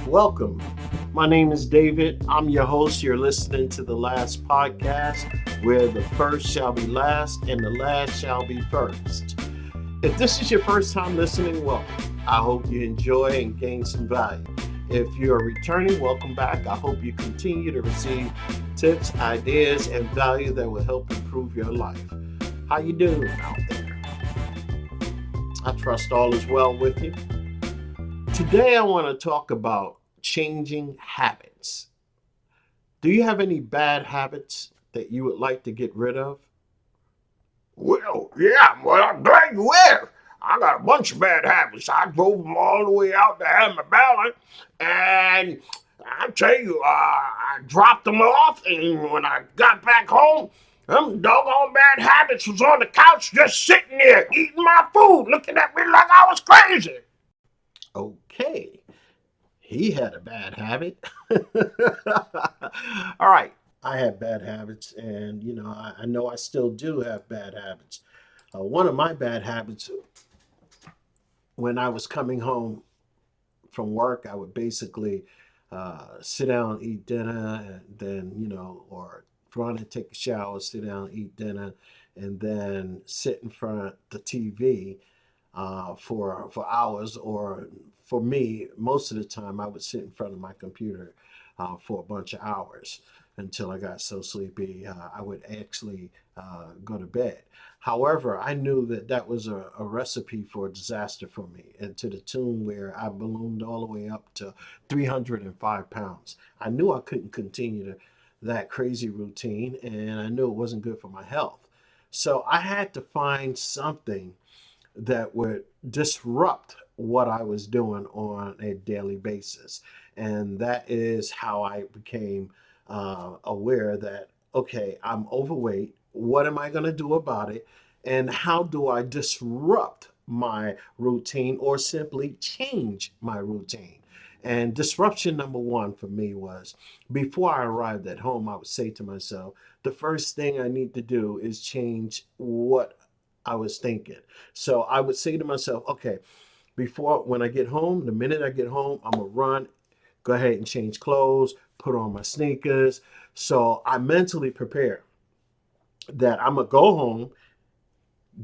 Welcome. My name is David. I'm your host. You're listening to the last podcast where the first shall be last and the last shall be first. If this is your first time listening, welcome. I hope you enjoy and gain some value. If you're returning, welcome back. I hope you continue to receive tips, ideas, and value that will help improve your life. How you doing out there? I trust all is well with you. Today I want to talk about changing habits. Do you have any bad habits that you would like to get rid of? Well, yeah, well, I'm glad you asked. I got a bunch of bad habits. I drove them all the way out to Hammer Valley, and I tell you, I dropped them off, and when I got back home, them doggone bad habits was on the couch just sitting there eating my food, looking at me like I was crazy. Okay, he had a bad habit. All right, I have bad habits, and I know I still do have bad habits. One of my bad habits when I was coming home from work, I would basically sit down, eat dinner, and then, or run and take a shower, sit down, eat dinner, and then sit in front of the TV for hours. Or for me, most of the time, I would sit in front of my computer for a bunch of hours until I got so sleepy I would actually go to bed. However, I knew that that was a recipe for disaster for me, and to the tune where I ballooned all the way up to 305 pounds. I knew I couldn't continue that crazy routine, and I knew it wasn't good for my health. So I had to find something that would disrupt what I was doing on a daily basis. And that is how I became aware that, okay, I'm overweight. What am I going to do about it? And how do I disrupt my routine or simply change my routine? And disruption number one for me was before I arrived at home, I would say to myself, the first thing I need to do is change what I was thinking. So I would say to myself, okay, before when I get home, the minute I get home, I'm gonna run, go ahead and change clothes, put on my sneakers. So I mentally prepare that I'm gonna go home,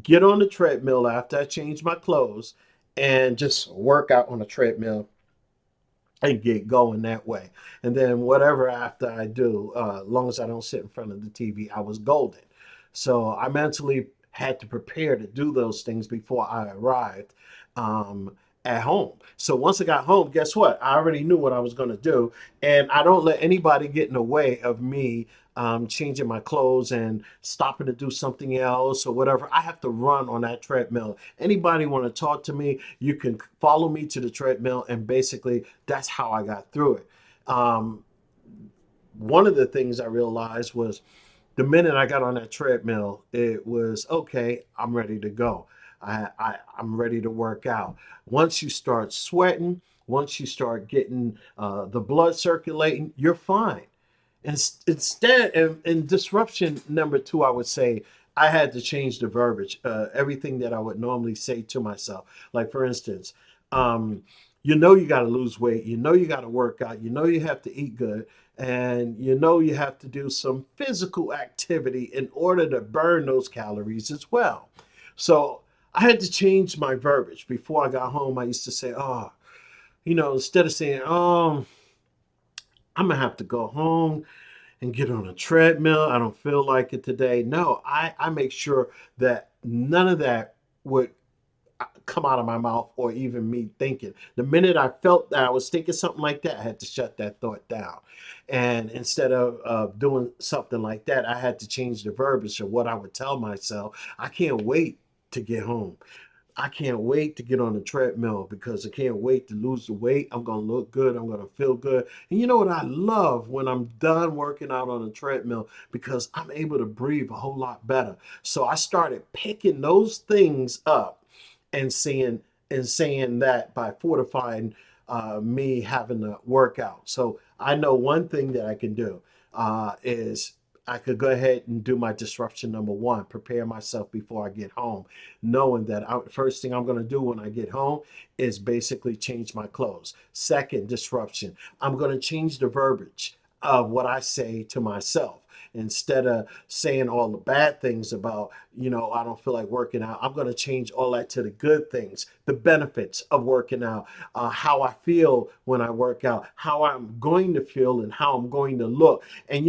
get on the treadmill after I change my clothes, and just work out on the treadmill and get going that way. And then whatever after I do, as long as I don't sit in front of the TV, I was golden. So I mentally had to prepare to do those things before I arrived at home. So once I got home, guess what? I already knew what I was going to do, and I don't let anybody get in the way of me changing my clothes and stopping to do something else or whatever. I have to run on that treadmill. Anybody want to talk to me, you can follow me to the treadmill, and basically that's how I got through it. Um, One of the things I realized was the minute I got on that treadmill, it was okay, I'm ready to go. I'm ready to work out. Once you start sweating, once you start getting the blood circulating, you're fine. Instead, in disruption number two, I would say I had to change the verbiage. Everything that I would normally say to myself, like for instance, um, you got to lose weight, you got to work out, you have to eat good, and you have to do some physical activity in order to burn those calories as well. So I had to change my verbiage. Before I got home, I used to say, oh, instead of saying, oh, I'm gonna have to go home and get on a treadmill. I don't feel like it today. No, I make sure that none of that would come out of my mouth or even me thinking. The minute I felt that I was thinking something like that, I had to shut that thought down. And instead of doing something like that, I had to change the verbiage of what I would tell myself. I can't wait to get home. I can't wait to get on the treadmill because I can't wait to lose the weight. I'm going to look good. I'm going to feel good. And you know what I love when I'm done working out on the treadmill because I'm able to breathe a whole lot better. So I started picking those things up and saying that by fortifying me having to work out. So I know one thing that I can do is I could go ahead and do my disruption number one, prepare myself before I get home, knowing that first thing I'm going to do when I get home is basically change my clothes. Second disruption, I'm going to change the verbiage of what I say to myself. Instead of saying all the bad things about, I don't feel like working out, I'm going to change all that to the good things, the benefits of working out, how I feel when I work out, how I'm going to feel, and how I'm going to look. And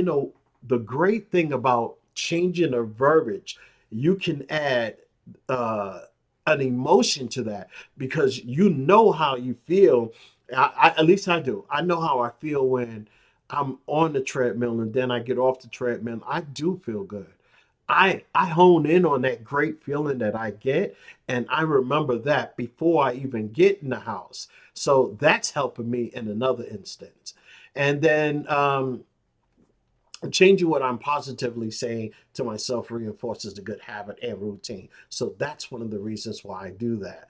the great thing about changing a verbiage, you can add uh, an emotion to that because you know how you feel. At least I do. I know how I feel when I'm on the treadmill and then I get off the treadmill. I do feel good. I hone in on that great feeling that I get, and I remember that before I even get in the house. So that's helping me in another instance. And then changing what I'm positively saying to myself reinforces the good habit and routine. So that's one of the reasons why I do that.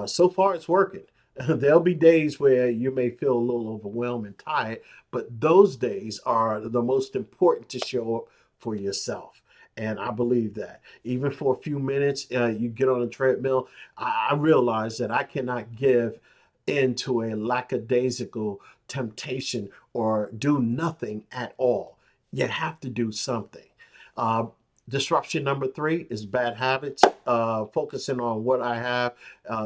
So far, it's working. There'll be days where you may feel a little overwhelmed and tired, but those days are the most important to show up for yourself. And I believe that even for a few minutes, you get on a treadmill. I realize that I cannot give into a lackadaisical temptation or do nothing at all. You have to do something. Uh, Disruption number three is bad habits, focusing on what I have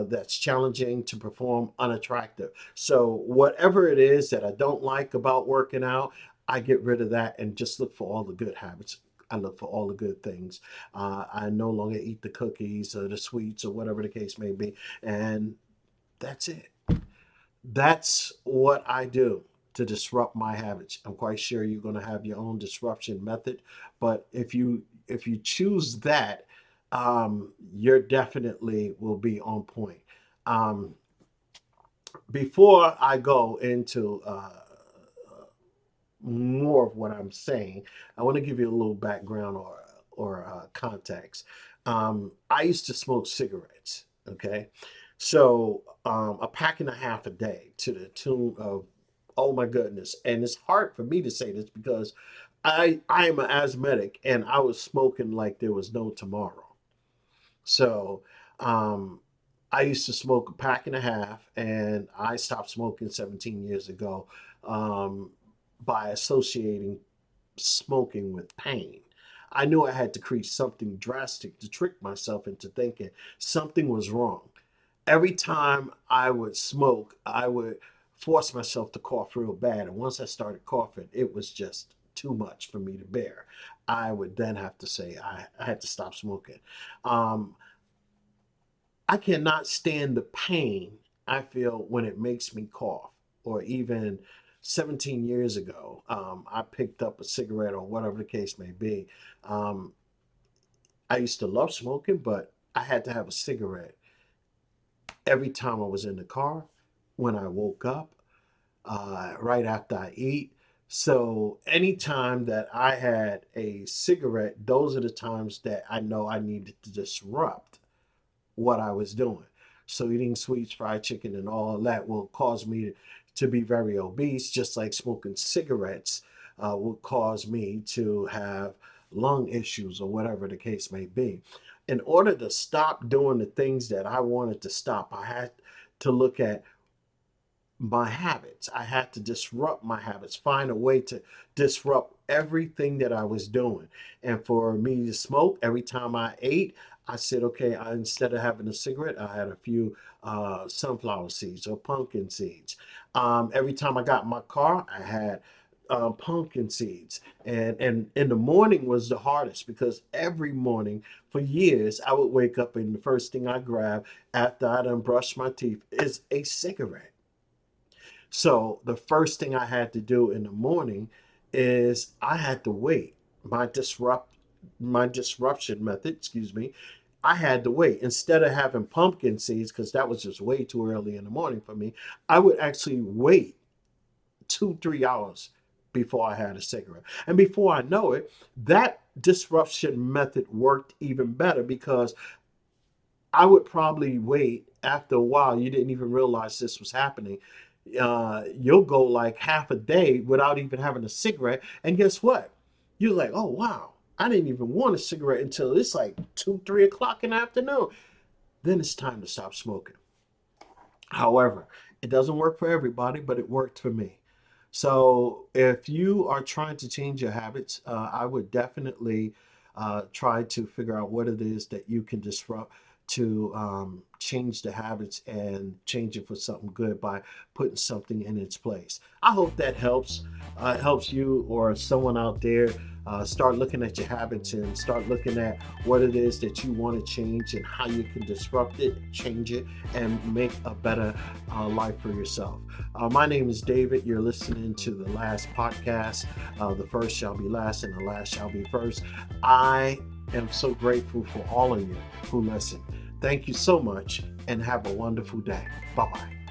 that's challenging to perform unattractive. So, whatever it is that I don't like about working out, I get rid of that and just look for all the good habits. I look for all the good things. I no longer eat the cookies or the sweets or whatever the case may be. And that's it. That's what I do to disrupt my habits. I'm quite sure you're going to have your own disruption method, but if you choose that, you're definitely will be on point. Um, Before I go into more of what I'm saying, I want to give you a little background or context. I used to smoke cigarettes. Okay, so a pack and a half a day to the tune of, oh my goodness, and it's hard for me to say this because I am an asthmatic and I was smoking like there was no tomorrow. So um, I used to smoke a pack and a half, and I stopped smoking 17 years ago um, by associating smoking with pain. I knew I had to create something drastic to trick myself into thinking something was wrong. Every time I would smoke, I would force myself to cough real bad. And once I started coughing, it was just too much for me to bear. I would then have to say I had to stop smoking. Um, I cannot stand the pain I feel when it makes me cough. Or even 17 years ago, I picked up a cigarette or whatever the case may be. Um, I used to love smoking, but I had to have a cigarette every time I was in the car, when I woke up, right after I eat. So anytime that I had a cigarette, those are the times that I know I needed to disrupt what I was doing. So eating sweets, fried chicken, and all that will cause me to be very obese, just like smoking cigarettes will cause me to have lung issues or whatever the case may be. In order to stop doing the things that I wanted to stop, I had to look at my habits. I had to disrupt my habits, find a way to disrupt everything that I was doing. And for me to smoke, every time I ate, I said, okay, instead of having a cigarette, I had a few sunflower seeds or pumpkin seeds. Every time I got in my car, I had pumpkin seeds. And in the morning was the hardest because every morning for years, I would wake up and the first thing I grab after I done brushed my teeth is a cigarette. So the first thing I had to do in the morning is I had to wait. My disruption method, excuse me, I had to wait. Instead of having pumpkin seeds, because that was just way too early in the morning for me, I would actually wait 2, 3 hours before I had a cigarette. And before I know it, that disruption method worked even better because I would probably wait after a while. You didn't even realize this was happening. You'll go like half a day without even having a cigarette. And guess what? you're like, oh, wow, I didn't even want a cigarette until it's like 2, 3 o'clock in the afternoon. Then it's time to stop smoking. However, it doesn't work for everybody, but it worked for me. So if you are trying to change your habits, I would definitely try to figure out what it is that you can disrupt to change the habits and change it for something good by putting something in its place. I hope that helps you or someone out there start looking at your habits and start looking at what it is that you want to change and how you can disrupt it, change it, and make a better life for yourself. My name is David. You're listening to the last podcast. The first shall be last and the last shall be first. I am so grateful for all of you who listen. Thank you so much and have a wonderful day. Bye-bye.